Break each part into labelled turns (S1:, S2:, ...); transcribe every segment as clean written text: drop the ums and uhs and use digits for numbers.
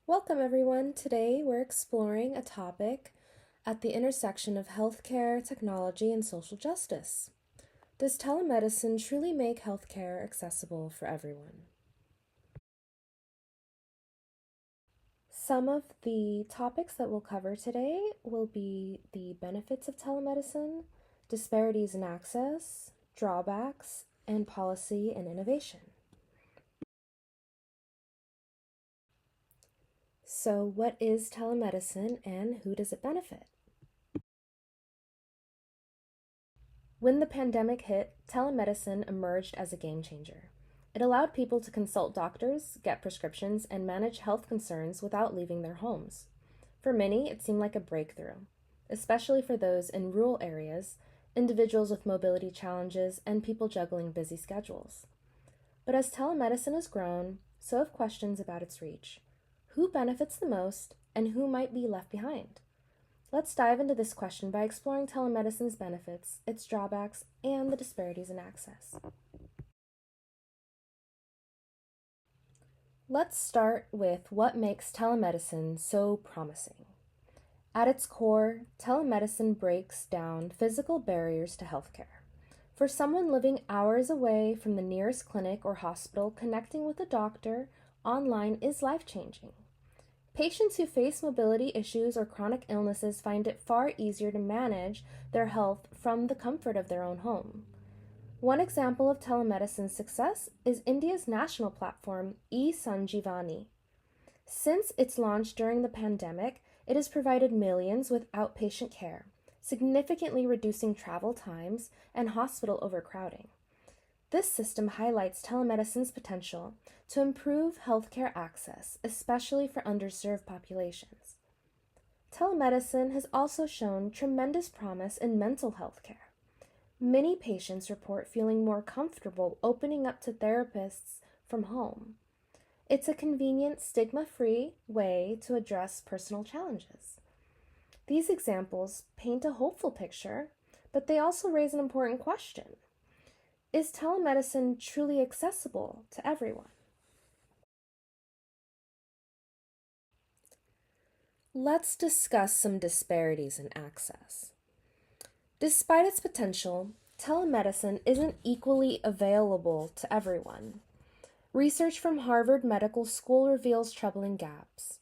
S1: Welcome, everyone. Today we're exploring a topic at the intersection of healthcare, technology, and social justice. Does telemedicine truly make healthcare accessible for everyone? Some of the topics that we'll cover today will be the benefits of telemedicine, disparities in access, drawbacks, and policy and innovation. So, what is telemedicine and who does it benefit? When the pandemic hit, telemedicine emerged as a game changer. It allowed people to consult doctors, get prescriptions, and manage health concerns without leaving their homes. For many, it seemed like a breakthrough, especially for those in rural areas, individuals with mobility challenges, and people juggling busy schedules. But as telemedicine has grown, so have questions about its reach. Who benefits the most, and who might be left behind? Let's dive into this question by exploring telemedicine's benefits, its drawbacks, and the disparities in access. Let's start with what makes telemedicine so promising. At its core, telemedicine breaks down physical barriers to healthcare. For someone living hours away from the nearest clinic or hospital, connecting with a doctor online is life-changing. Patients who face mobility issues or chronic illnesses find it far easier to manage their health from the comfort of their own home. One example of telemedicine's success is India's national platform, eSanjeevani. Since its launch during the pandemic, it has provided millions with outpatient care, significantly reducing travel times and hospital overcrowding. This system highlights telemedicine's potential to improve healthcare access, especially for underserved populations. Telemedicine has also shown tremendous promise in mental health care. Many patients report feeling more comfortable opening up to therapists from home. It's a convenient, stigma-free way to address personal challenges. These examples paint a hopeful picture, but they also raise an important question. Is telemedicine truly accessible to everyone? Let's discuss some disparities in access. Despite its potential, telemedicine isn't equally available to everyone. Research from Harvard Medical School reveals troubling gaps.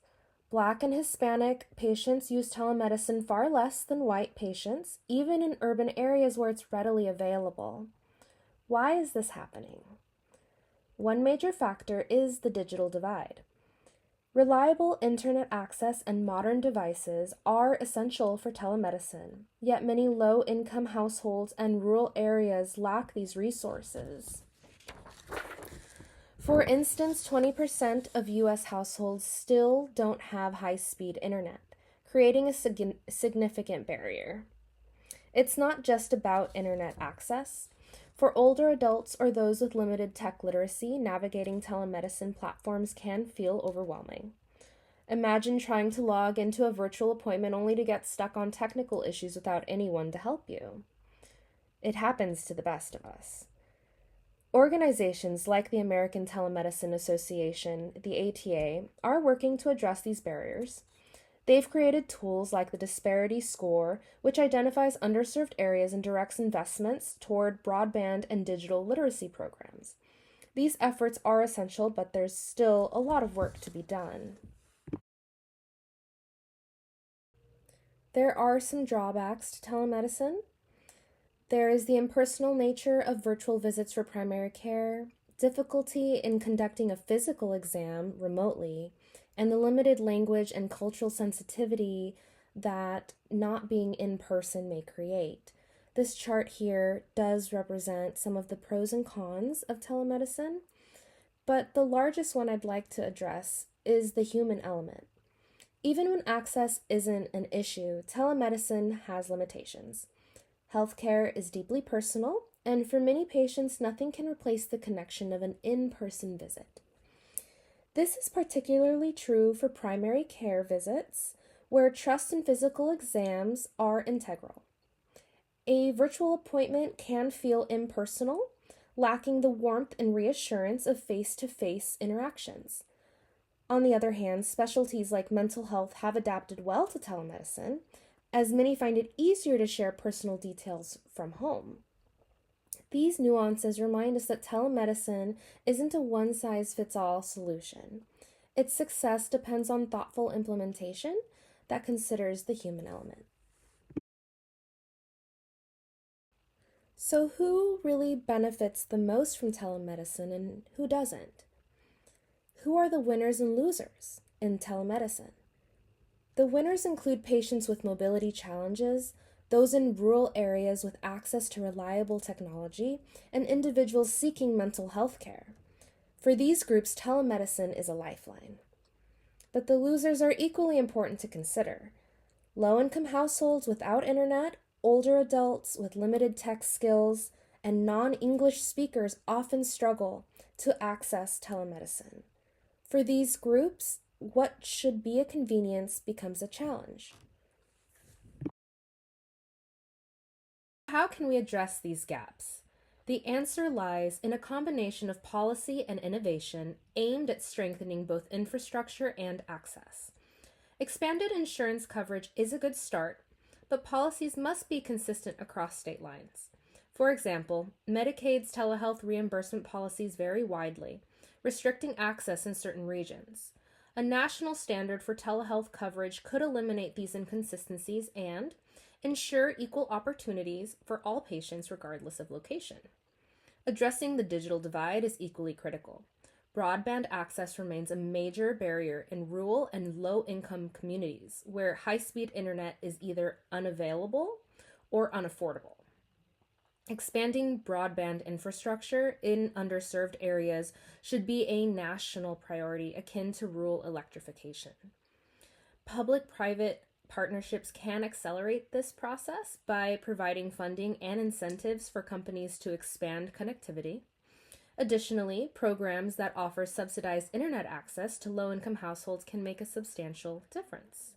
S1: Black and Hispanic patients use telemedicine far less than white patients, even in urban areas where it's readily available. Why is this happening? One major factor is the digital divide. Reliable internet access and modern devices are essential for telemedicine, yet many low-income households and rural areas lack these resources. For instance, 20% of US households still don't have high-speed internet, creating a significant barrier. It's not just about internet access. For older adults or those with limited tech literacy, navigating telemedicine platforms can feel overwhelming. Imagine trying to log into a virtual appointment only to get stuck on technical issues without anyone to help you. It happens to the best of us. Organizations like the American Telemedicine Association, the ATA, are working to address these barriers. They've created tools like the Disparity Score, which identifies underserved areas and directs investments toward broadband and digital literacy programs. These efforts are essential, but there's still a lot of work to be done. There are some drawbacks to telemedicine. There is the impersonal nature of virtual visits for primary care, difficulty in conducting a physical exam remotely, and the limited language and cultural sensitivity that not being in person may create. This chart here does represent some of the pros and cons of telemedicine, but the largest one I'd like to address is the human element. Even when access isn't an issue, telemedicine has limitations. Healthcare is deeply personal, and for many patients, nothing can replace the connection of an in-person visit. This is particularly true for primary care visits, where trust and physical exams are integral. A virtual appointment can feel impersonal, lacking the warmth and reassurance of face-to-face interactions. On the other hand, specialties like mental health have adapted well to telemedicine, as many find it easier to share personal details from home. These nuances remind us that telemedicine isn't a one-size-fits-all solution. Its success depends on thoughtful implementation that considers the human element. So, who really benefits the most from telemedicine and who doesn't? Who are the winners and losers in telemedicine? The winners include patients with mobility challenges, those in rural areas with access to reliable technology, and individuals seeking mental health care. For these groups, telemedicine is a lifeline. But the losers are equally important to consider. Low-income households without internet, older adults with limited tech skills, and non-English speakers often struggle to access telemedicine. For these groups, what should be a convenience becomes a challenge. How can we address these gaps? The answer lies in a combination of policy and innovation aimed at strengthening both infrastructure and access. Expanded insurance coverage is a good start, but policies must be consistent across state lines. For example, Medicaid's telehealth reimbursement policies vary widely, restricting access in certain regions. A national standard for telehealth coverage could eliminate these inconsistencies and ensure equal opportunities for all patients regardless of location. Addressing the digital divide is equally critical. Broadband access remains a major barrier in rural and low-income communities where high-speed internet is either unavailable or unaffordable. Expanding broadband infrastructure in underserved areas should be a national priority akin to rural electrification. Public-private partnerships can accelerate this process by providing funding and incentives for companies to expand connectivity. Additionally, programs that offer subsidized internet access to low-income households can make a substantial difference.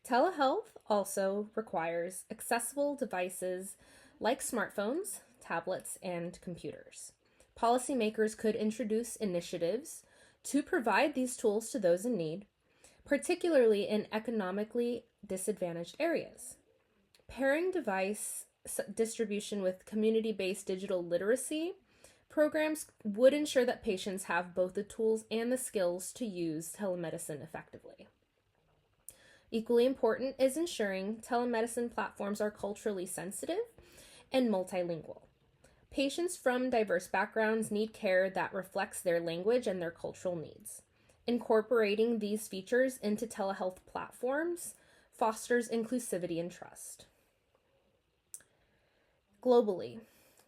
S1: Telehealth also requires accessible devices like smartphones, tablets, and computers. Policymakers could introduce initiatives to provide these tools to those in need, particularly in economically disadvantaged areas. Pairing device distribution with community-based digital literacy programs would ensure that patients have both the tools and the skills to use telemedicine effectively. Equally important is ensuring telemedicine platforms are culturally sensitive and multilingual. Patients from diverse backgrounds need care that reflects their language and their cultural needs. Incorporating these features into telehealth platforms fosters inclusivity and trust. Globally,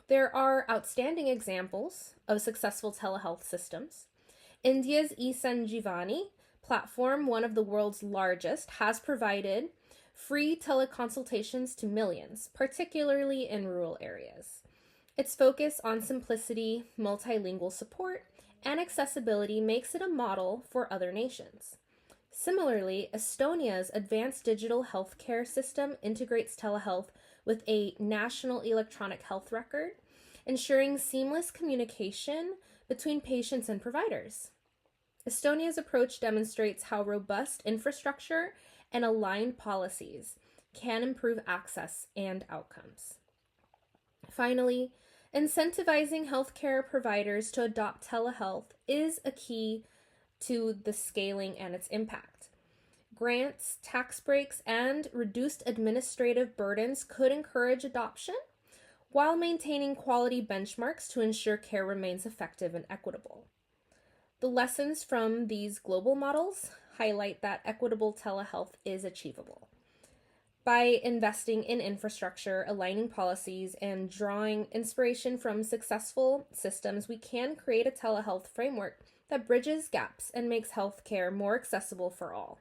S1: there are outstanding examples of successful telehealth systems. India's eSanjeevani platform, one of the world's largest, has provided free teleconsultations to millions, particularly in rural areas. Its focus on simplicity, multilingual support, and accessibility makes it a model for other nations. Similarly, Estonia's advanced digital healthcare system integrates telehealth with a national electronic health record, ensuring seamless communication between patients and providers. Estonia's approach demonstrates how robust infrastructure and aligned policies can improve access and outcomes. Finally, incentivizing healthcare providers to adopt telehealth is a key to the scaling and its impact. Grants, tax breaks, and reduced administrative burdens could encourage adoption while maintaining quality benchmarks to ensure care remains effective and equitable. The lessons from these global models highlight that equitable telehealth is achievable. By investing in infrastructure, aligning policies, and drawing inspiration from successful systems, we can create a telehealth framework that bridges gaps and makes healthcare more accessible for all.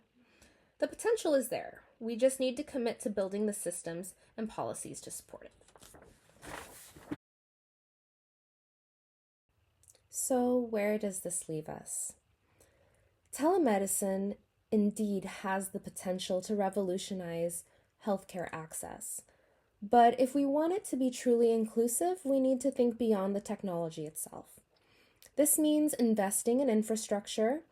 S1: The potential is there. We just need to commit to building the systems and policies to support it. So, where does this leave us? Telemedicine indeed has the potential to revolutionize healthcare access. But if we want it to be truly inclusive, we need to think beyond the technology itself. This means investing in infrastructure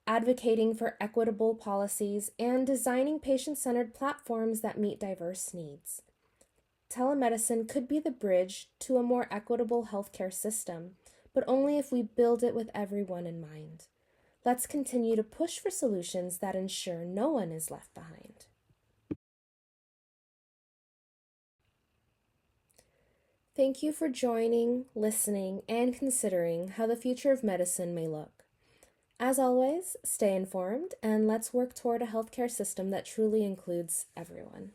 S1: advocating for equitable policies, and designing patient-centered platforms that meet diverse needs. Telemedicine could be the bridge to a more equitable healthcare system, but only if we build it with everyone in mind. Let's continue to push for solutions that ensure no one is left behind. Thank you for joining, listening, and considering how the future of medicine may look. As always, stay informed and let's work toward a healthcare system that truly includes everyone.